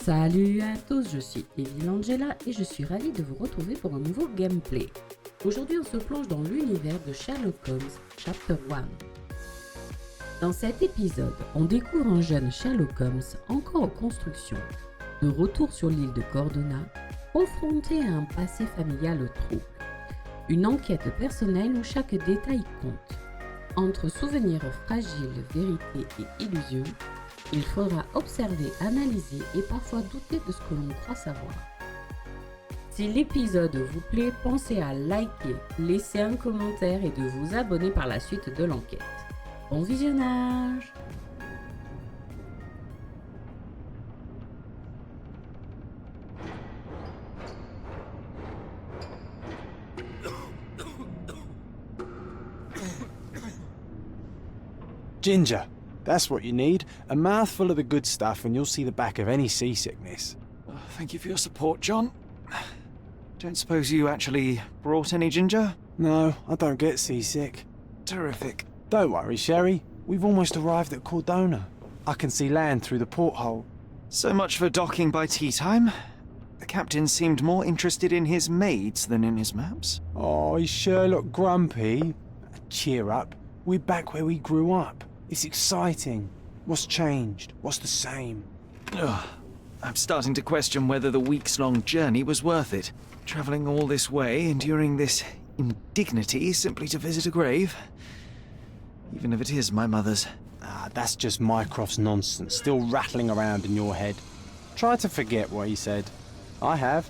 Salut à tous, je suis Angela et je suis ravie de vous retrouver pour un nouveau gameplay. Aujourd'hui on se plonge dans l'univers de Sherlock Holmes Chapter One. Dans cet épisode, on découvre un jeune Sherlock Holmes encore en construction, de retour sur l'île de Cordona, confronté à un passé familial trouble. Une enquête personnelle où chaque détail compte. Entre souvenirs fragiles, vérité et illusion, il faudra observer, analyser et parfois douter de ce que l'on croit savoir. Si l'épisode vous plaît, pensez à liker, laisser un commentaire et de vous abonner par la suite de l'enquête. Bon visionnage! Ginger, that's what you need. A mouthful of the good stuff and you'll see the back of any seasickness. Oh, thank you for your support, John. Don't suppose you actually brought any ginger? No, I don't get seasick. Terrific. Don't worry, Sherry. We've almost arrived at Cordona. I can see land through the porthole. So much for docking by tea time. The captain seemed more interested in his maids than in his maps. Oh, is Sherlock grumpy? Cheer up. We're back where we grew up. It's exciting. What's changed? What's the same? Ugh. I'm starting to question whether the weeks-long journey was worth it. Travelling all this way, enduring this indignity simply to visit a grave. Even if it is my mother's. Ah, that's just Mycroft's nonsense, still rattling around in your head. Try to forget what he said. I have.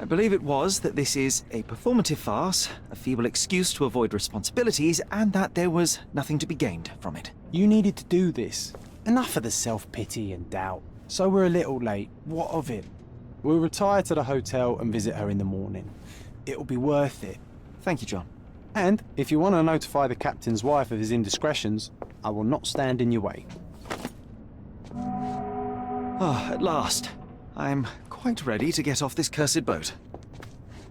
I believe it was that this is a performative farce, a feeble excuse to avoid responsibilities, and that there was nothing to be gained from it. You needed to do this. Enough of the self-pity and doubt. So we're a little late. What of it? We'll retire to the hotel and visit her in the morning. It'll be worth it. Thank you, John. And if you want to notify the captain's wife of his indiscretions, I will not stand in your way. Ah, at last. I'm quite ready to get off this cursed boat.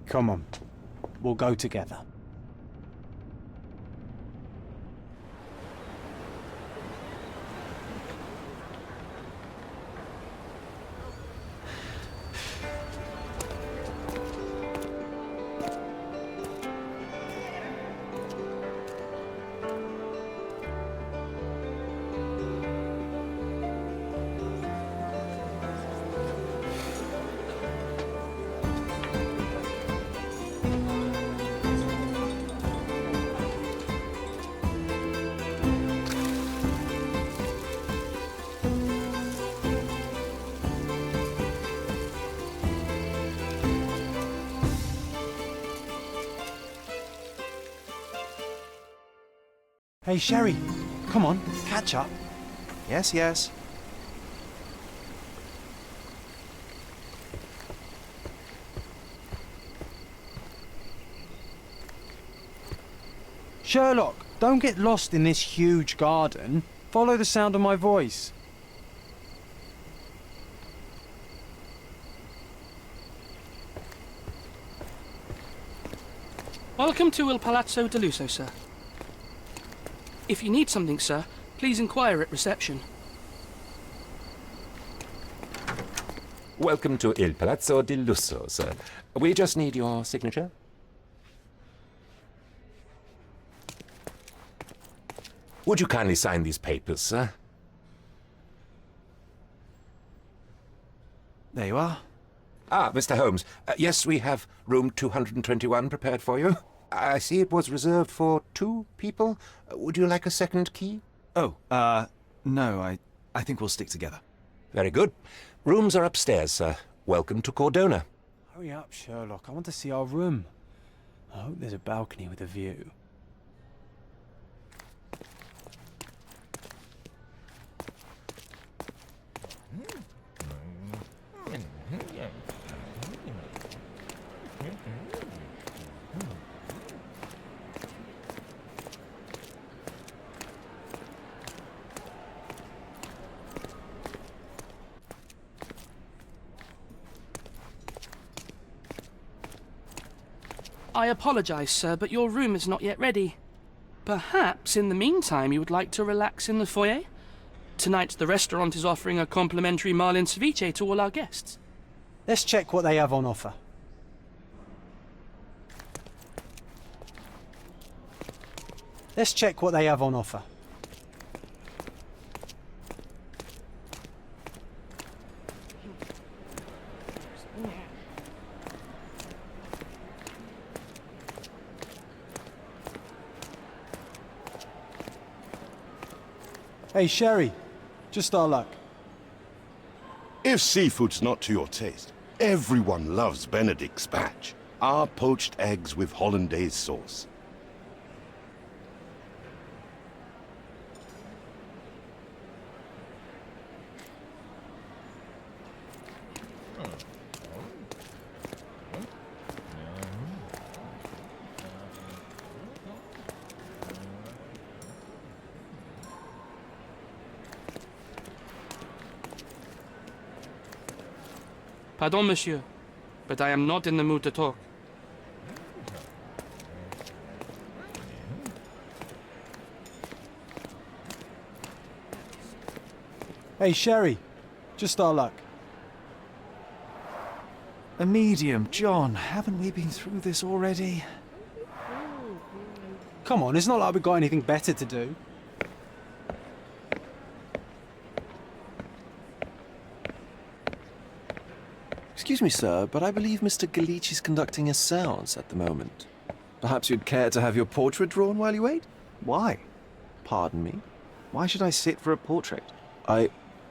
Come on. We'll go together. Hey, Sherry, come on, catch up. Yes, yes. Sherlock, don't get lost in this huge garden. Follow the sound of my voice. Welcome to Il Palazzo de Lusso, sir. If you need something, sir, please inquire at reception. Welcome to Il Palazzo di Lusso, sir. We just need your signature. Would you kindly sign these papers, sir? There you are. Ah, Mr. Holmes. Yes, we have room 221 prepared for you. I see it was reserved for 2 people. Would you like a second key? Oh, no, I think we'll stick together. Very good. Rooms are upstairs, sir. Welcome to Cordona. Hurry up, Sherlock. I want to see our room. I hope there's a balcony with a view. I apologise, sir, but your room is not yet ready. Perhaps, in the meantime, you would like to relax in the foyer? Tonight, the restaurant is offering a complimentary marlin ceviche to all our guests. Let's check what they have on offer. Let's check what they have on offer. Hey, Sherry, just our luck. If seafood's not to your taste, everyone loves Benedict's batch. Our poached eggs with hollandaise sauce. Pardon, monsieur, but I am not in the mood to talk. Hey, Sherry, just our luck. A medium, John. Haven't we been through this already? Come on, it's not like we've got anything better to do. Excuse me, sir, but I believe Mr. Galich is conducting a séance at the moment. Perhaps you'd care to have your portrait drawn while you wait? Why? Pardon me? Why should I sit for a portrait?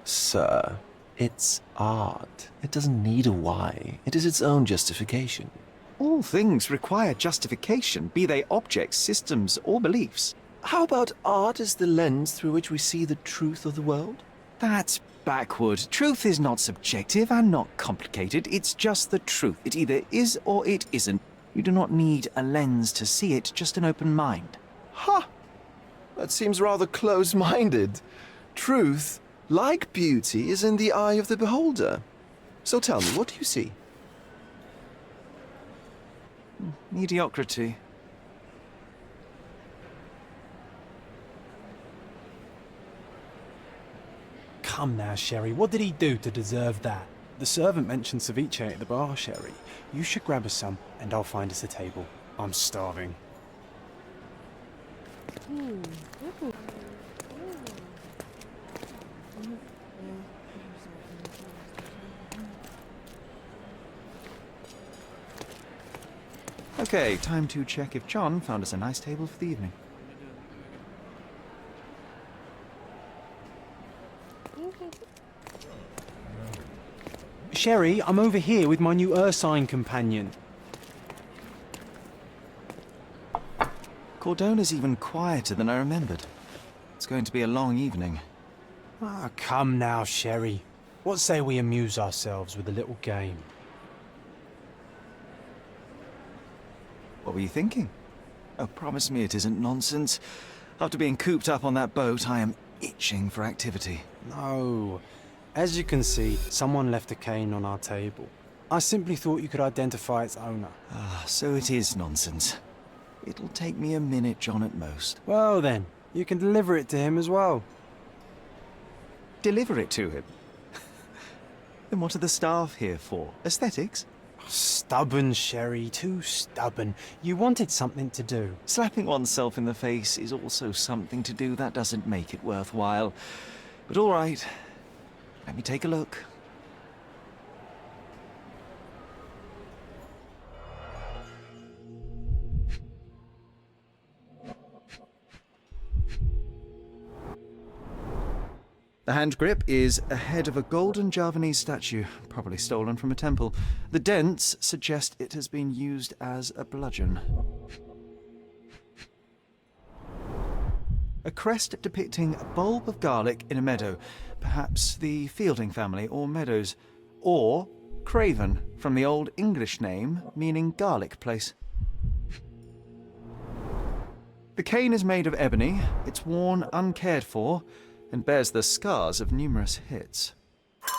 Sir, it's art. It doesn't need a why. It is its own justification. All things require justification, be they objects, systems, or beliefs. How about art as the lens through which we see the truth of the world? That's backward. Truth is not subjective and not complicated. It's just the truth. It either is or it isn't. You do not need a lens to see it, just an open mind. Ha! That seems rather close-minded. Truth, like beauty, is in the eye of the beholder. So tell me, what do you see? Mediocrity. Come now, Sherry, what did he do to deserve that? The servant mentioned ceviche at the bar, Sherry. You should grab us some, and I'll find us a table. I'm starving. Okay, time to check if John found us a nice table for the evening. Sherry, I'm over here with my new Ursine companion. Cordona's even quieter than I remembered. It's going to be a long evening. Ah, come now, Sherry. What say we amuse ourselves with a little game? What were you thinking? Oh, promise me it isn't nonsense. After being cooped up on that boat, I am itching for activity. No. As you can see, someone left a cane on our table. I simply thought you could identify its owner. Ah, so it is nonsense. It'll take me a minute, John, at most. Well then, you can deliver it to him as well. Deliver it to him? Then what are the staff here for? Aesthetics? Stubborn, Sherry, too stubborn. You wanted something to do. Slapping oneself in the face is also something to do. That doesn't make it worthwhile. But all right, let me take a look. The hand grip is a head of a golden Javanese statue, probably stolen from a temple. The dents suggest it has been used as a bludgeon. A crest depicting a bulb of garlic in a meadow, perhaps the Fielding family or Meadows, or Craven, from the Old English name meaning garlic place. The cane is made of ebony, it's worn uncared for, and bears the scars of numerous hits.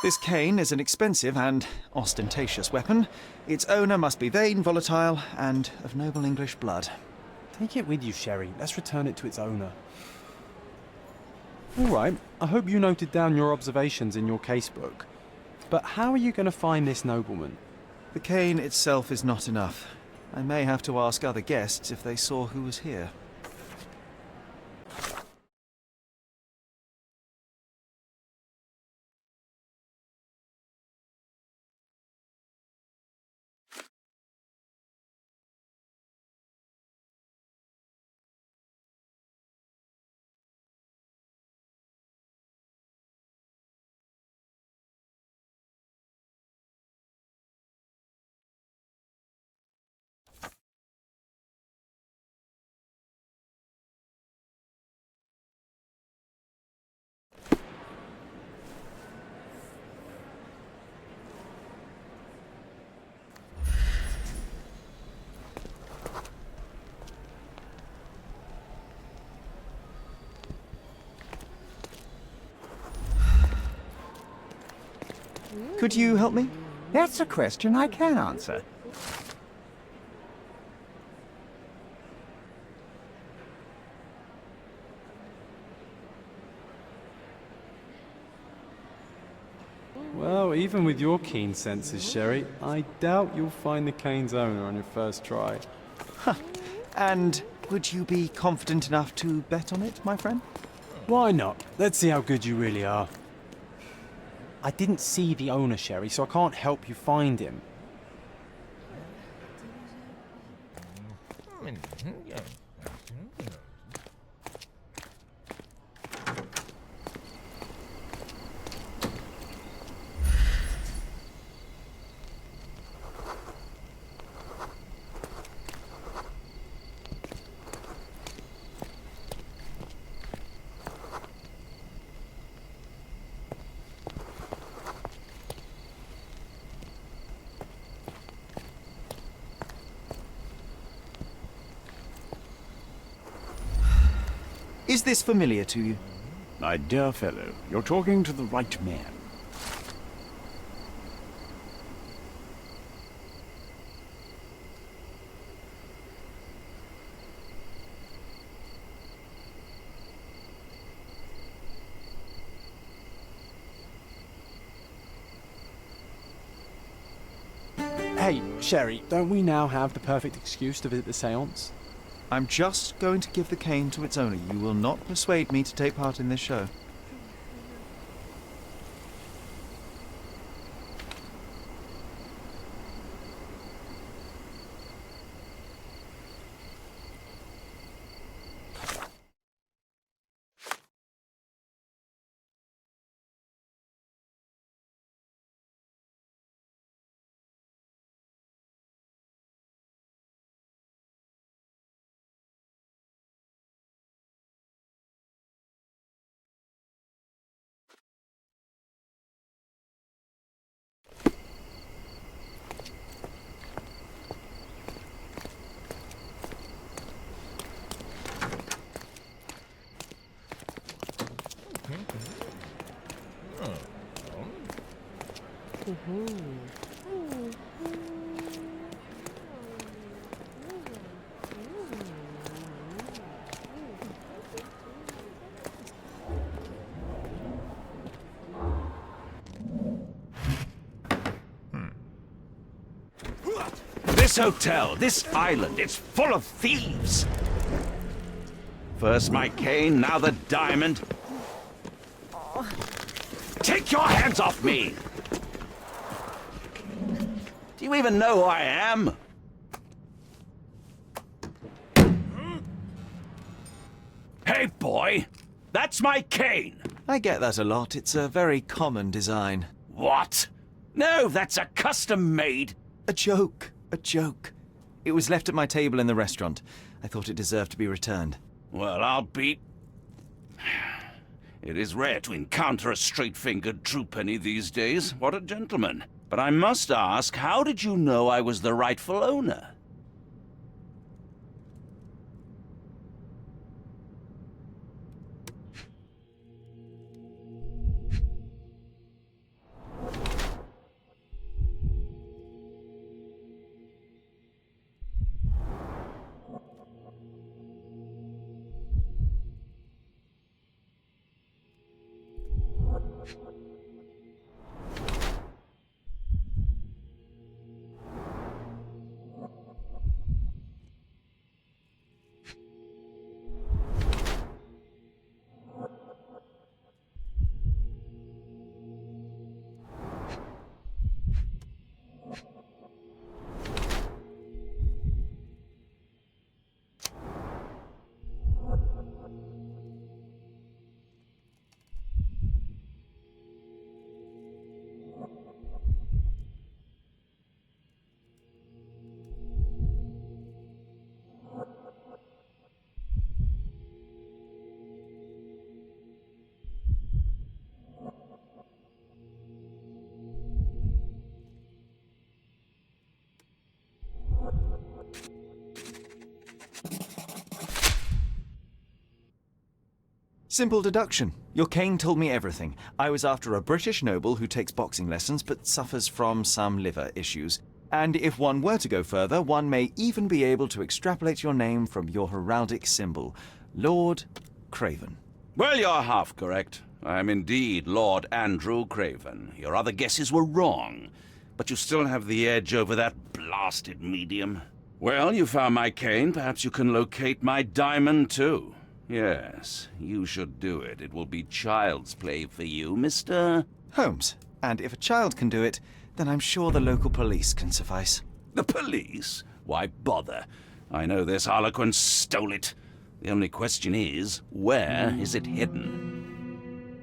This cane is an expensive and ostentatious weapon. Its owner must be vain, volatile, and of noble English blood. Take it with you, Sherry. Let's return it to its owner. All right, I hope you noted down your observations in your casebook. But how are you going to find this nobleman? The cane itself is not enough. I may have to ask other guests if they saw who was here. Could you help me? That's a question I can answer. Well, even with your keen senses, Sherry, I doubt you'll find the cane's owner on your first try. And would you be confident enough to bet on it, my friend? Why not? Let's see how good you really are. I didn't see the owner, Sherry, so I can't help you find him. Is this familiar to you? My dear fellow, you're talking to the right man. Hey, Sherry, don't we now have the perfect excuse to visit the séance? I'm just going to give the cane to its owner. You will not persuade me to take part in this show. This hotel, this island, it's full of thieves. First my cane, now the diamond. Take your hands off me! Do you even know who I am? Hey, boy! That's my cane! I get that a lot. It's a very common design. What? No, that's a custom-made. A joke. A joke. It was left at my table in the restaurant. I thought it deserved to be returned. Well, I'll be... It is rare to encounter a straight-fingered true penny these days. What a gentleman. But I must ask, how did you know I was the rightful owner? Simple deduction. Your cane told me everything. I was after a British noble who takes boxing lessons but suffers from some liver issues. And if one were to go further, one may even be able to extrapolate your name from your heraldic symbol, Lord Craven. Well, you're half correct. I am indeed Lord Andrew Craven. Your other guesses were wrong, but you still have the edge over that blasted medium. Well, you found my cane. Perhaps you can locate my diamond, too. Yes, you should do it. It will be child's play for you, Mr. Holmes. And if a child can do it, then I'm sure the local police can suffice. The police? Why bother? I know this harlequin stole it. The only question is, where is it hidden?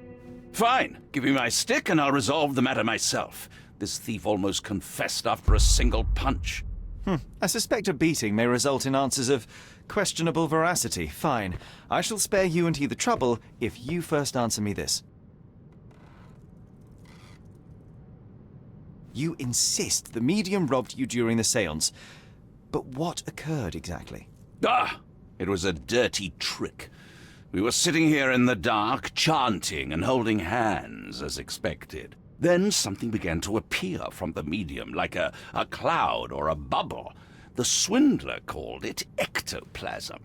Fine. Give me my stick and I'll resolve the matter myself. This thief almost confessed after a single punch. I suspect a beating may result in answers of questionable veracity. Fine. I shall spare you and he the trouble if you first answer me this. You insist the medium robbed you during the séance. But what occurred exactly? It was a dirty trick. We were sitting here in the dark, chanting and holding hands, as expected. Then something began to appear from the medium, like a cloud or a bubble. The swindler called it ectoplasm.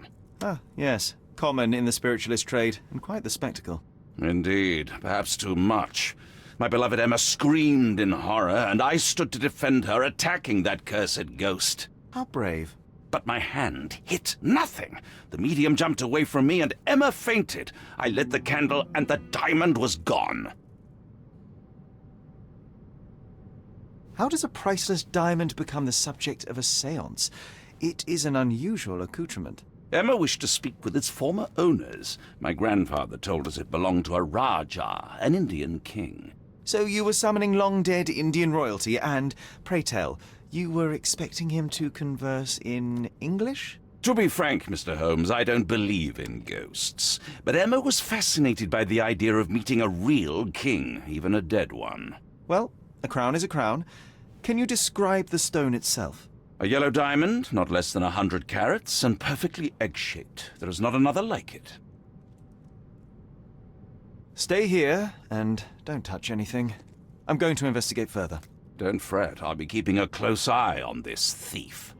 Yes. Common in the spiritualist trade, and quite the spectacle. Indeed, perhaps too much. My beloved Emma screamed in horror, and I stood to defend her, attacking that cursed ghost. How brave. But my hand hit nothing. The medium jumped away from me, and Emma fainted. I lit the candle, and the diamond was gone. How does a priceless diamond become the subject of a séance? It is an unusual accoutrement. Emma wished to speak with its former owners. My grandfather told us it belonged to a Rajah, an Indian king. So you were summoning long-dead Indian royalty, and, pray tell, you were expecting him to converse in English? To be frank, Mr. Holmes, I don't believe in ghosts. But Emma was fascinated by the idea of meeting a real king, even a dead one. Well, a crown is a crown. Can you describe the stone itself? A yellow diamond, not less than 100 carats, and perfectly egg-shaped. There is not another like it. Stay here, and don't touch anything. I'm going to investigate further. Don't fret, I'll be keeping a close eye on this thief.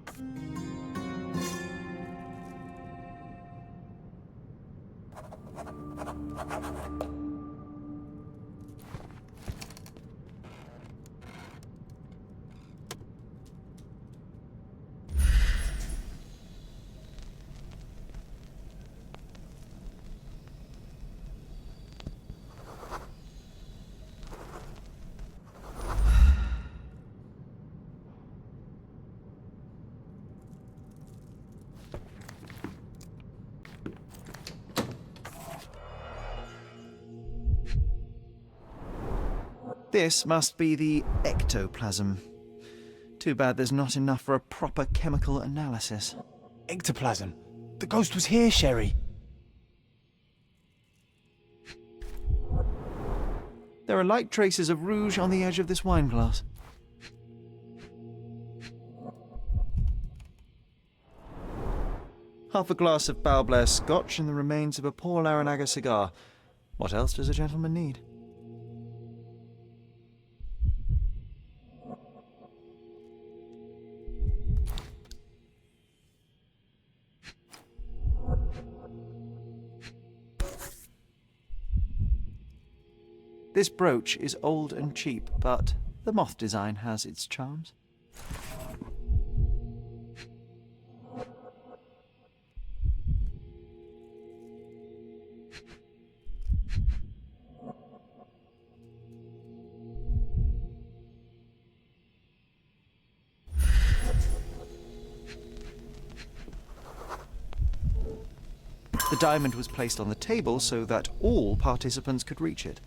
This must be the ectoplasm. Too bad there's not enough for a proper chemical analysis. Ectoplasm. The ghost was here, Sherry. There are light traces of rouge on the edge of this wine glass. Half a glass of Balblair Scotch and the remains of a Paul Larranaga cigar. What else does a gentleman need? This brooch is old and cheap, but the moth design has its charms. The diamond was placed on the table so that all participants could reach it.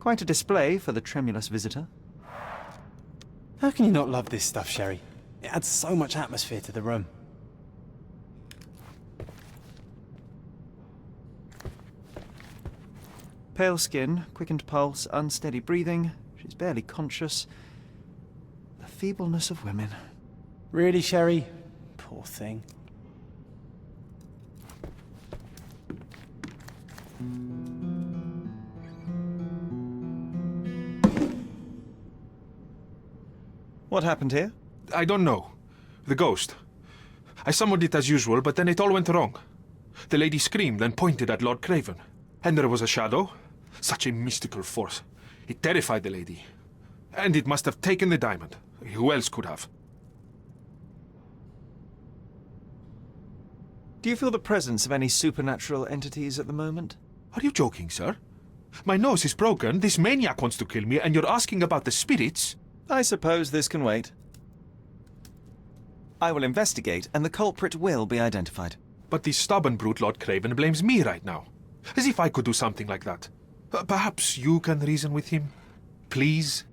Quite a display for the tremulous visitor. How can you not love this stuff, Sherry? It adds so much atmosphere to the room. Pale skin, quickened pulse, unsteady breathing. She's barely conscious. The feebleness of women. Really, Sherry? Poor thing. What happened here? I don't know. The ghost. I summoned it as usual, but then it all went wrong. The lady screamed and pointed at Lord Craven. And there was a shadow. Such a mystical force. It terrified the lady. And it must have taken the diamond. Who else could have? Do you feel the presence of any supernatural entities at the moment? Are you joking, sir? My nose is broken, this maniac wants to kill me, and you're asking about the spirits? I suppose this can wait. I will investigate, and the culprit will be identified. But the stubborn brute Lord Craven blames me right now. As if I could do something like that. Perhaps you can reason with him? Please?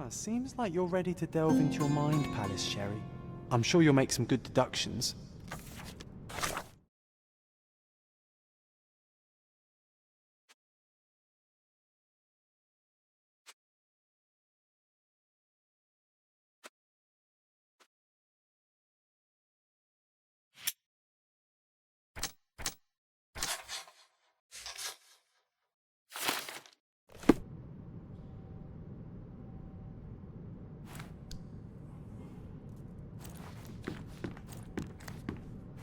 Seems like you're ready to delve into your mind palace, Sherry. I'm sure you'll make some good deductions.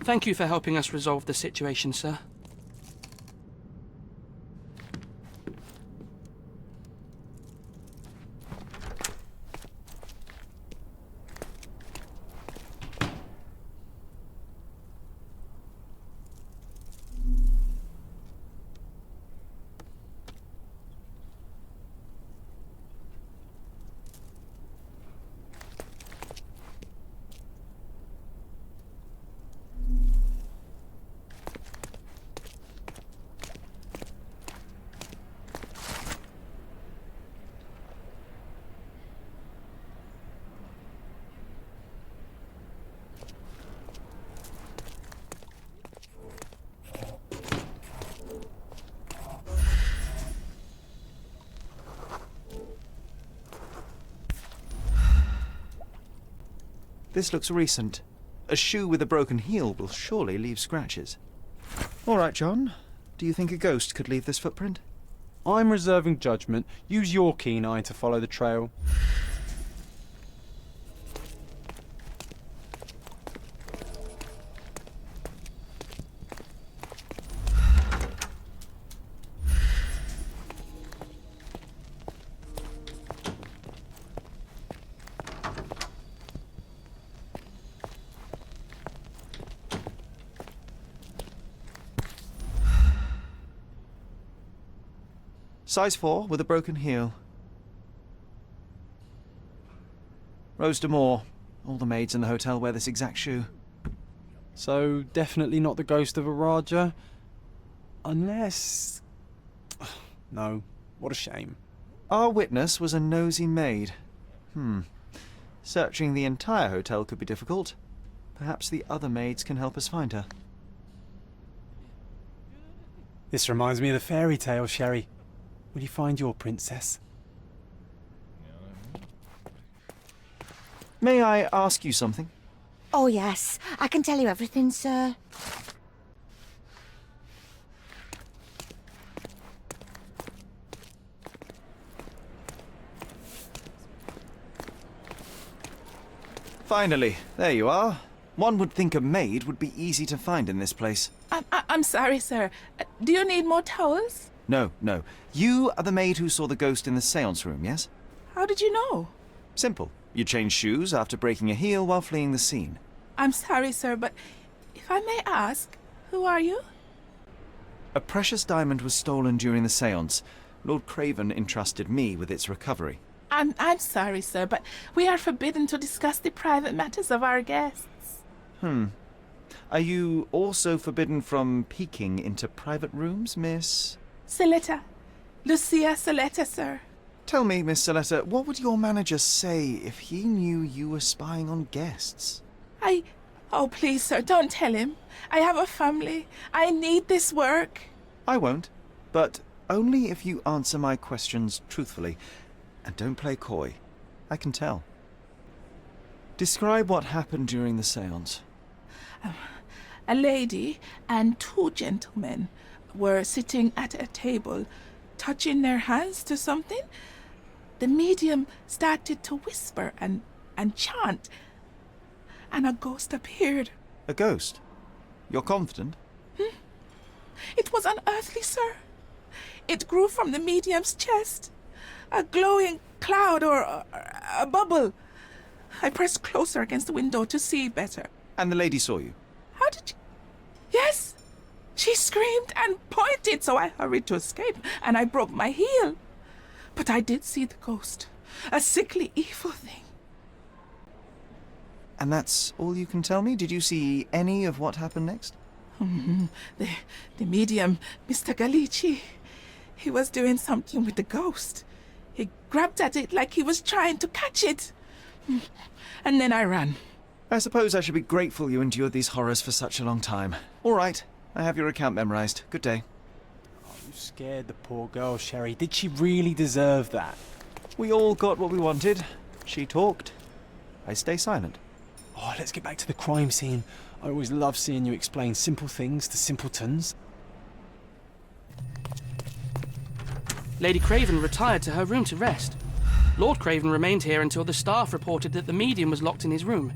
Thank you for helping us resolve the situation, sir. This looks recent. A shoe with a broken heel will surely leave scratches. All right, John. Do you think a ghost could leave this footprint? I'm reserving judgment. Use your keen eye to follow the trail. Size 4 with a broken heel. Rose D'Amour. All the maids in the hotel wear this exact shoe. So, definitely not the ghost of a Raja? Unless... No. What a shame. Our witness was a nosy maid. Searching the entire hotel could be difficult. Perhaps the other maids can help us find her. This reminds me of the fairy tale, Sherry. Will you find your princess? May I ask you something? Oh, yes. I can tell you everything, sir. Finally, there you are. One would think a maid would be easy to find in this place. I'm sorry, sir. Do you need more towels? No. You are the maid who saw the ghost in the séance room, yes? How did you know? Simple. You changed shoes after breaking a heel while fleeing the scene. I'm sorry, sir, but if I may ask, who are you? A precious diamond was stolen during the séance. Lord Craven entrusted me with its recovery. I'm sorry, sir, but we are forbidden to discuss the private matters of our guests. Are you also forbidden from peeking into private rooms, Miss? Silita, Lucia Saletta, sir. Tell me, Miss Saletta, what would your manager say if he knew you were spying on guests? Oh, please, sir, don't tell him. I have a family. I need this work. I won't, but only if you answer my questions truthfully. And don't play coy. I can tell. Describe what happened during the séance. A lady and two gentlemen were sitting at a table, touching their hands to something. The medium started to whisper and chant, and a ghost appeared. A ghost? You're confident? It was unearthly, sir. It grew from the medium's chest. A glowing cloud or a bubble. I pressed closer against the window to see better. And the lady saw you? How did you... Yes! She screamed and pointed, so I hurried to escape, and I broke my heel. But I did see the ghost. A sickly, evil thing. And that's all you can tell me? Did you see any of what happened next? The medium, Mr. Galici, he was doing something with the ghost. He grabbed at it like he was trying to catch it. And then I ran. I suppose I should be grateful you endured these horrors for such a long time. All right, I have your account memorized. Good day. Oh, you scared the poor girl, Sherry. Did she really deserve that? We all got what we wanted. She talked. I stay silent. Oh, let's get back to the crime scene. I always love seeing you explain simple things to simpletons. Lady Craven retired to her room to rest. Lord Craven remained here until the staff reported that the medium was locked in his room.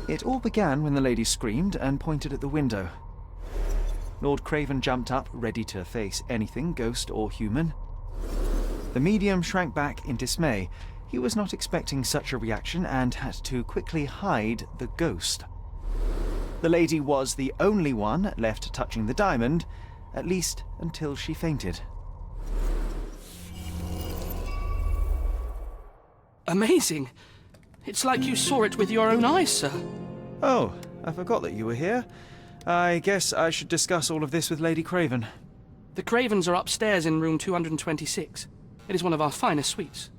It all began when the lady screamed and pointed at the window. Lord Craven jumped up, ready to face anything, ghost or human. The medium shrank back in dismay. He was not expecting such a reaction and had to quickly hide the ghost. The lady was the only one left touching the diamond, at least until she fainted. Amazing! It's like you saw it with your own eyes, sir. Oh, I forgot that you were here. I guess I should discuss all of this with Lady Craven. The Cravens are upstairs in room 226. It is one of our finest suites.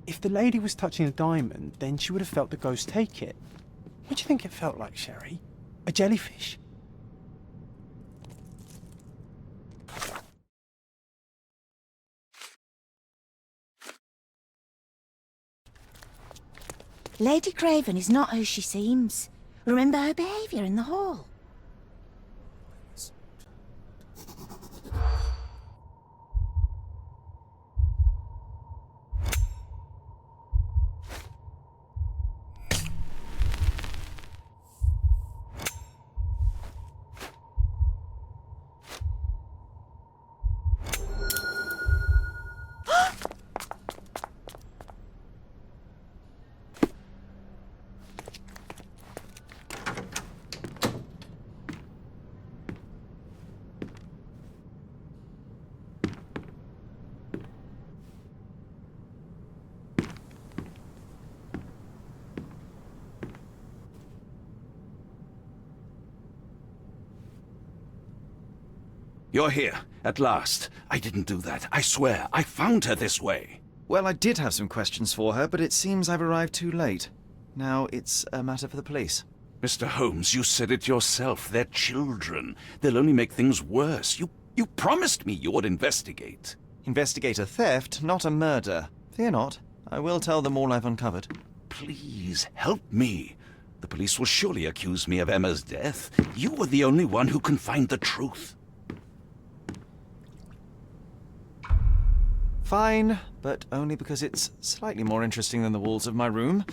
If the lady was touching a diamond, then she would have felt the ghost take it. What do you think it felt like, Sherry? A jellyfish? Lady Craven is not who she seems. Remember her behaviour in the hall. You're here, at last. I didn't do that. I swear, I found her this way. Well, I did have some questions for her, but it seems I've arrived too late. Now it's a matter for the police. Mr. Holmes, you said it yourself. They're children. They'll only make things worse. You promised me you would investigate. Investigate a theft, not a murder. Fear not. I will tell them all I've uncovered. Please, help me. The police will surely accuse me of Emma's death. You were the only one who can find the truth. Fine, but only because it's slightly more interesting than the walls of my room.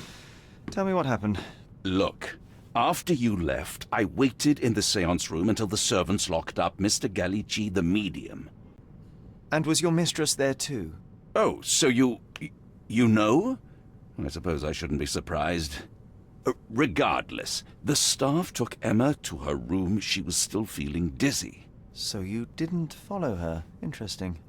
Tell me what happened. Look, after you left, I waited in the seance room until the servants locked up Mr. Gallici, the medium. And was your mistress there too? Oh, so you know? I suppose I shouldn't be surprised. Regardless, the staff took Emma to her room. She was still feeling dizzy. So you didn't follow her. Interesting.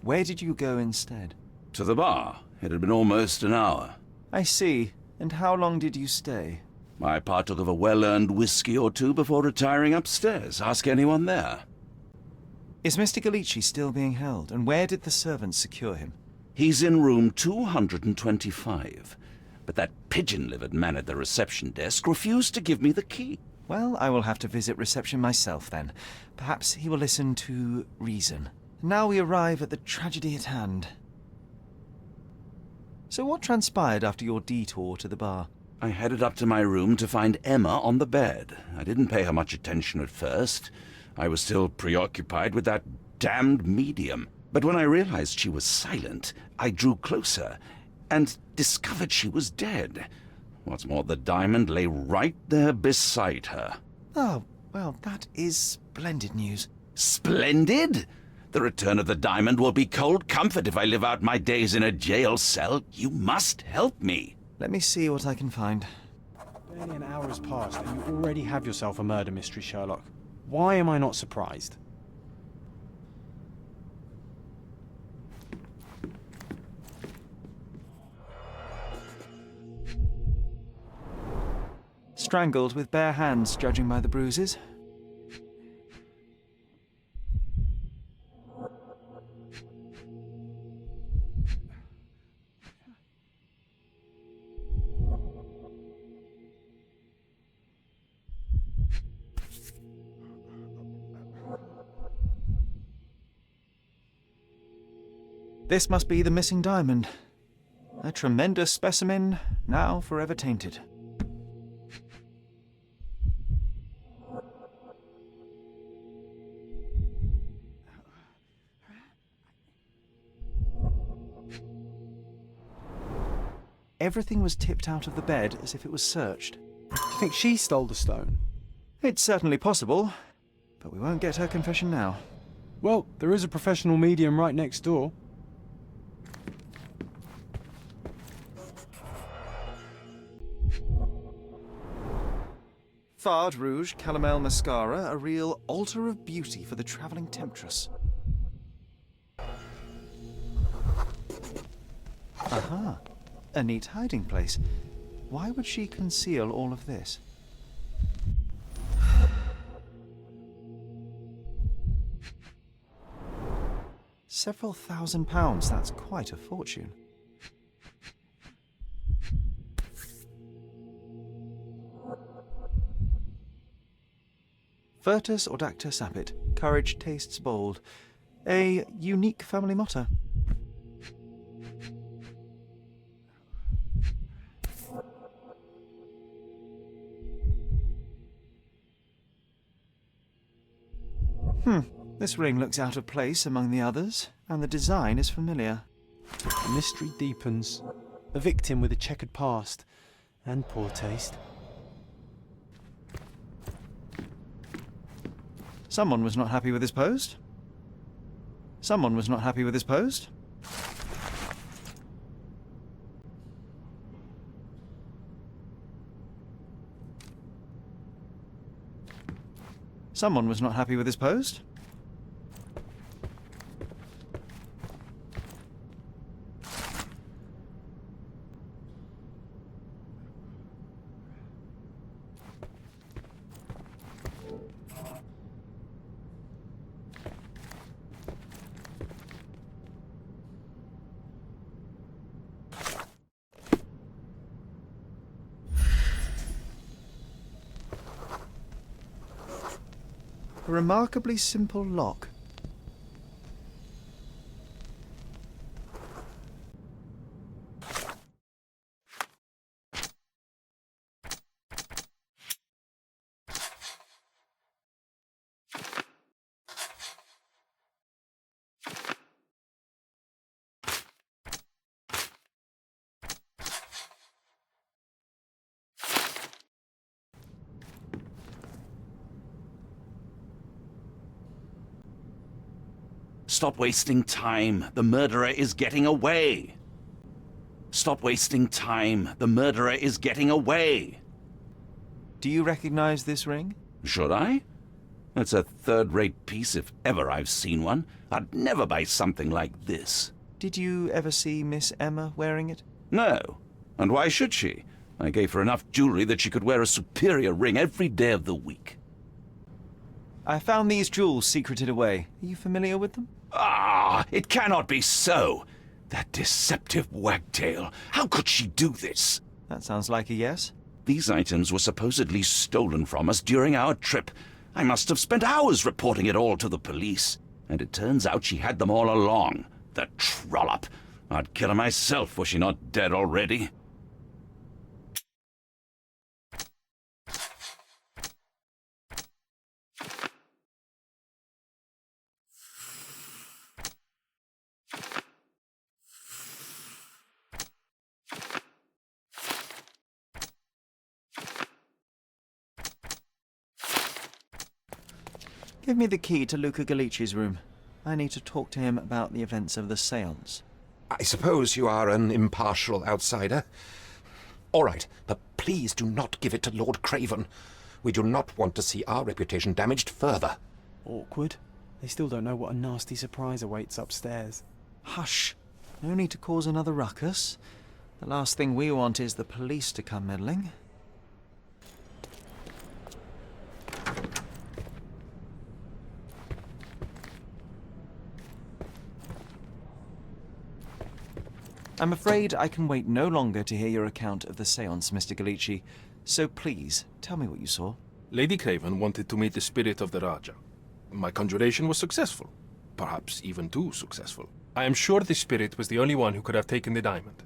Where did you go instead? To the bar. It had been almost an hour. I see. And how long did you stay? I partook of a well-earned whiskey or two before retiring upstairs. Ask anyone there. Is Mr. Gallici still being held? And where did the servants secure him? He's in room 225. But that pigeon-livered man at the reception desk refused to give me the key. Well, I will have to visit reception myself then. Perhaps he will listen to reason. Now we arrive at the tragedy at hand. So what transpired after your detour to the bar? I headed up to my room to find Emma on the bed. I didn't pay her much attention at first. I was still preoccupied with that damned medium. But when I realized she was silent, I drew closer and discovered she was dead. What's more, the diamond lay right there beside her. Oh, well, that is splendid news. Splendid? The return of the diamond will be cold comfort if I live out my days in a jail cell. You must help me. Let me see what I can find. Barely an hour has passed and you already have yourself a murder mystery, Sherlock. Why am I not surprised? Strangled with bare hands, judging by the bruises. This must be the missing diamond. A tremendous specimen, now forever tainted. Everything was tipped out of the bed as if it was searched. Do you think she stole the stone? It's certainly possible, but we won't get her confession now. Well, there is a professional medium right next door. Fard Rouge Calomel Mascara, a real altar of beauty for the travelling temptress. Aha, a neat hiding place. Why would she conceal all of this? Several £1,000s, that's quite a fortune. Virtus audacta sapit, courage tastes bold. A unique family motto. This ring looks out of place among the others, and the design is familiar. The mystery deepens. A victim with a checkered past and poor taste. Someone was not happy with his post. Someone was not happy with his post. Someone was not happy with his post. A remarkably simple lock. Stop wasting time. The murderer is getting away. Stop wasting time. The murderer is getting away. Do you recognize this ring? Should I? It's a third-rate piece if ever I've seen one. I'd never buy something like this. Did you ever see Miss Emma wearing it? No. And why should she? I gave her enough jewelry that she could wear a superior ring every day of the week. I found these jewels secreted away. Are you familiar with them? Ah, it cannot be so. That deceptive wagtail. How could she do this? That sounds like a yes. These items were supposedly stolen from us during our trip. I must have spent hours reporting it all to the police. And it turns out she had them all along. The trollop. I'd kill her myself were she not dead already. Give me the key to Luca Galici's room. I need to talk to him about the events of the séance. I suppose you are an impartial outsider. All right, but please do not give it to Lord Craven. We do not want to see our reputation damaged further. Awkward. They still don't know what a nasty surprise awaits upstairs. Hush. No need to cause another ruckus. The last thing we want is the police to come meddling. I'm afraid I can wait no longer to hear your account of the séance, Mr. Galici. So please, tell me what you saw. Lady Craven wanted to meet the spirit of the Raja. My conjuration was successful. Perhaps even too successful. I am sure the spirit was the only one who could have taken the diamond.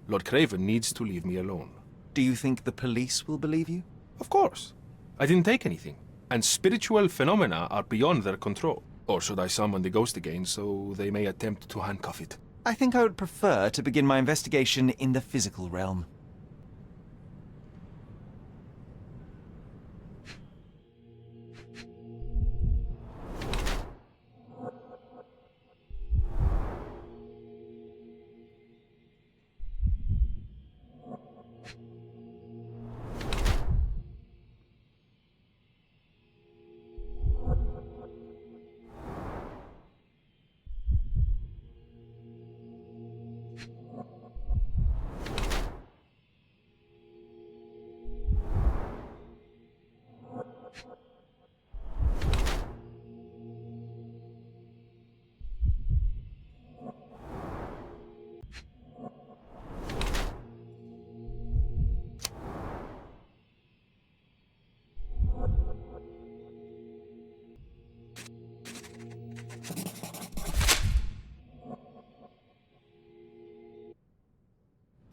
Lord Craven needs to leave me alone. Do you think the police will believe you? Of course. I didn't take anything. And spiritual phenomena are beyond their control. Or should I summon the ghost again so they may attempt to handcuff it? I think I would prefer to begin my investigation in the physical realm.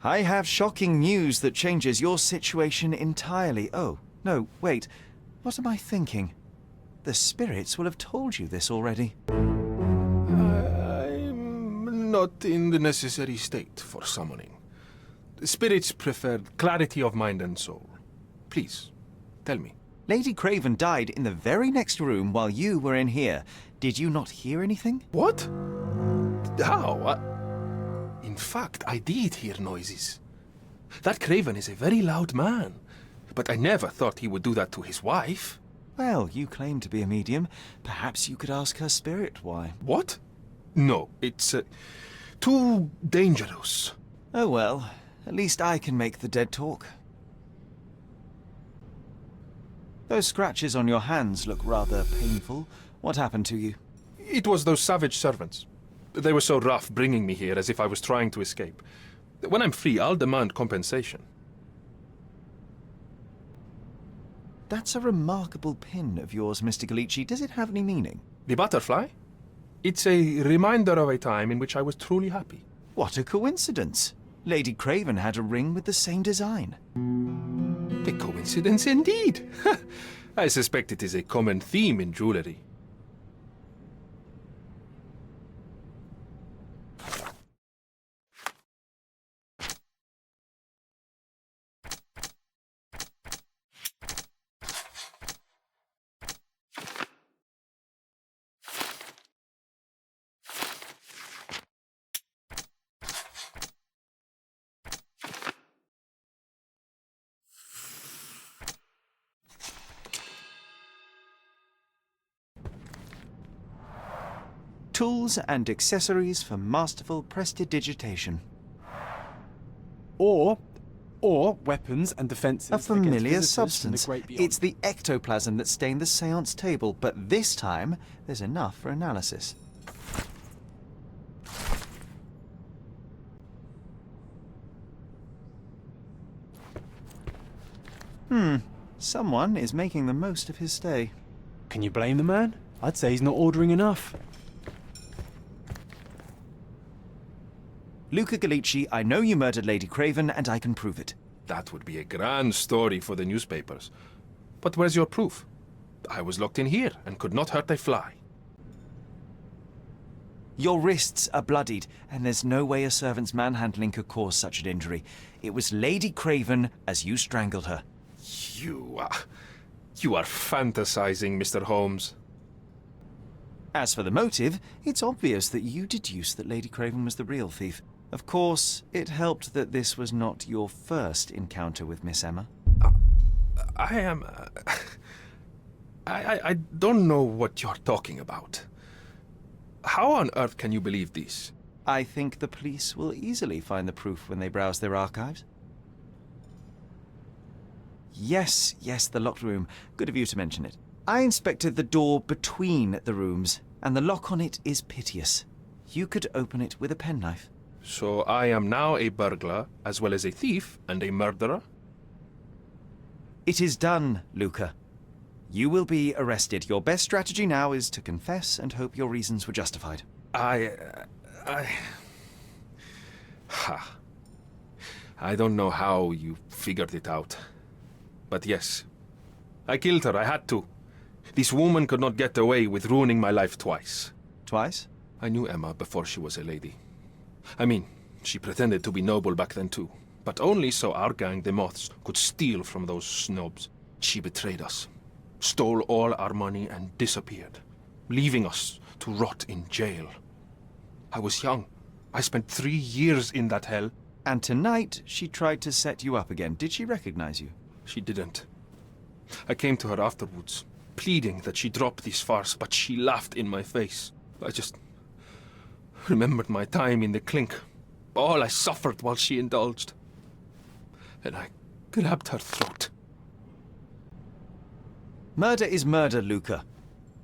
I have shocking news that changes your situation entirely. Oh, no, wait. What am I thinking? The spirits will have told you this already. I'm not in the necessary state for summoning. The spirits preferred clarity of mind and soul. Please, tell me. Lady Craven died in the very next room while you were in here. Did you not hear anything? What? How? In fact, I did hear noises. That Craven is a very loud man, but I never thought he would do that to his wife. Well, you claim to be a medium. Perhaps you could ask her spirit why. What? No, it's too dangerous. Oh well, at least I can make the dead talk. Those scratches on your hands look rather painful. What happened to you? It was those savage servants. They were so rough bringing me here as if I was trying to escape. When I'm free, I'll demand compensation. That's a remarkable pin of yours, Mr. Galici. Does it have any meaning? The butterfly? It's a reminder of a time in which I was truly happy. What a coincidence. Lady Craven had a ring with the same design. A coincidence indeed. I suspect it is a common theme in jewellery. Tools and accessories for masterful prestidigitation. Or weapons and defences. A familiar against visitors from the substance. great beyond. It's the ectoplasm that stained the seance table, but this time there's enough for analysis. Someone is making the most of his stay. Can you blame the man? I'd say he's not ordering enough. Luca Galici, I know you murdered Lady Craven, and I can prove it. That would be a grand story for the newspapers. But where's your proof? I was locked in here and could not hurt a fly. Your wrists are bloodied, and there's no way a servant's manhandling could cause such an injury. It was Lady Craven as you strangled her. You are fantasizing, Mr. Holmes. As for the motive, it's obvious that you deduced that Lady Craven was the real thief. Of course, it helped that this was not your first encounter with Miss Emma. I don't know what you're talking about. How on earth can you believe this? I think the police will easily find the proof when they browse their archives. Yes, the locked room. Good of you to mention it. I inspected the door between the rooms, and the lock on it is piteous. You could open it with a penknife. So I am now a burglar, as well as a thief and a murderer? It is done, Luca. You will be arrested. Your best strategy now is to confess and hope your reasons were justified. I don't know how you figured it out. But yes, I killed her. I had to. This woman could not get away with ruining my life twice. Twice? I knew Emma before she was a lady. I mean, she pretended to be noble back then too. But only so our gang, the Moths, could steal from those snobs. She betrayed us, stole all our money and disappeared, leaving us to rot in jail. I was young. I spent 3 years in that hell. And tonight, she tried to set you up again. Did she recognize you? She didn't. I came to her afterwards, pleading that she drop this farce, but she laughed in my face. I just remembered my time in the clink, all I suffered while she indulged. And I grabbed her throat. Murder is murder, Luca.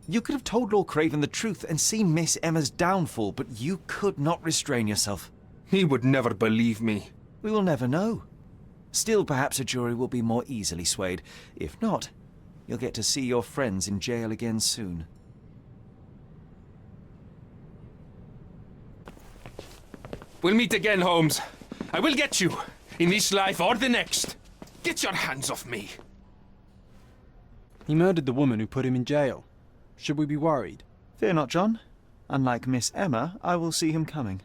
You could have told Lord Craven the truth and seen Miss Emma's downfall, but you could not restrain yourself. He would never believe me. We will never know. Still, perhaps a jury will be more easily swayed. If not, you'll get to see your friends in jail again soon. We'll meet again, Holmes. I will get you, in this life or the next. Get your hands off me. He murdered the woman who put him in jail. Should we be worried? Fear not, John. Unlike Miss Emma, I will see him coming.